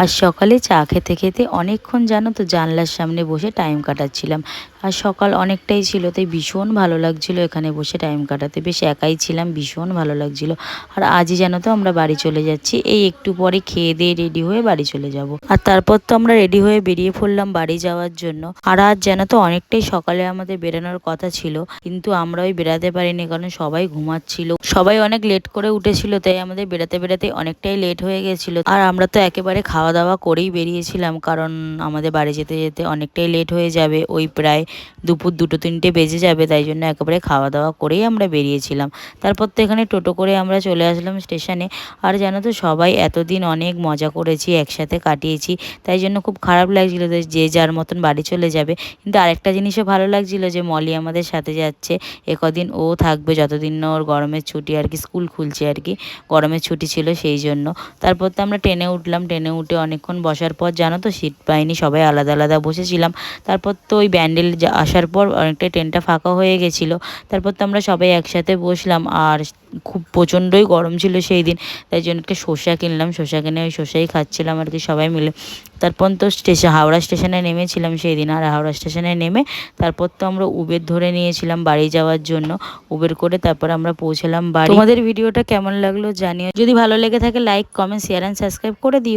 আর সকালে চা খেতে খেতে অনেকক্ষণ জানো তো জানলার সামনে বসে টাইম কাটাচ্ছিলাম। আর সকাল অনেকটাই ছিল, তাই ভীষণ ভালো লাগছিল এখানে বসে টাইম কাটাতে। বেশ একাই ছিলাম, ভীষণ ভালো লাগছিল। আর আজই জানো তো আমরা বাড়ি চলে যাচ্ছি, এই একটু পরে খেয়ে দিয়ে রেডি হয়ে বাড়ি চলে যাব। আর তারপর তো আমরা রেডি হয়ে বেরিয়ে পড়লাম বাড়ি যাওয়ার জন্য। আর আজ জানো তো অনেকটাই সকালে আমাদের বেরোনোর কথা ছিল, কিন্তু আমরা ওই বেরাতে পারিনি, কারণ সবাই ঘুমাচ্ছিল, সবাই অনেক লেট করে উঠেছিল, তাই আমাদের বেরাতে বেরাতে অনেকটাই লেট হয়ে গেছিল। আর আমরা তো একেবারে খাওয়া দাওয়া করেই বেরিয়েছিলাম, কারণ আমাদের বাড়ি যেতে যেতে অনেকটাই লেট হয়ে যাবে, ওই প্রায় দুপুর 2-3টে বেজে যাবে, তাই জন্য একেবারে খাওয়া দাওয়া করেই আমরা বেরিয়েছিলাম। তারপর তো এখানে টোটো করে আমরা চলে আসলাম স্টেশনে। আর জানো তো সবাই এতদিন অনেক মজা করেছি, একসাথে কাটিয়েছি, তাই জন্য খুব খারাপ লাগছিল যে যার মতন বাড়ি চলে যাবে। কিন্তু আরেকটা জিনিসও ভালো লাগছিল যে মলি আমাদের সাথে যাচ্ছে, কদিন ও থাকবে, যতদিন না ওর গরমের ছুটি আর কি, স্কুল খুলছে আর কি, গরমের ছুটি ছিল সেই জন্য। তারপর তো আমরা ট্রেনে উঠলাম, ট্রেনে উঠে অনেকক্ষণ বসার পর জানো তো সিট পাইনি, সবাই আলাদা আলাদা বসেছিলাম। তারপর তো ওই ব্যান্ডেল আসার পর অনেকটাই ট্রেনটা ফাঁকা হয়ে গেছিলো। তারপর তো আমরা সবাই একসাথে বসলাম, আর খুব প্রচণ্ডই গরম ছিল সেই দিন, তাই জন্য একটা শসা কিনলাম, শসা কিনে ওই শসাই খাচ্ছিলাম আর কি সবাই মিলে। তারপর তো হাওড়া স্টেশনে নেমেছিলাম সেই দিন, আর হাওড়া স্টেশনে নেমে তারপর তো আমরা উবের ধরে নিয়েছিলাম বাড়ি যাওয়ার জন্য। উবের করে তারপর আমরা পৌঁছালাম বাড়ি। তোমাদের ভিডিওটা কেমন লাগলো জানিও, যদি ভালো লেগে থাকে like, comment, share and subscribe করে দিও।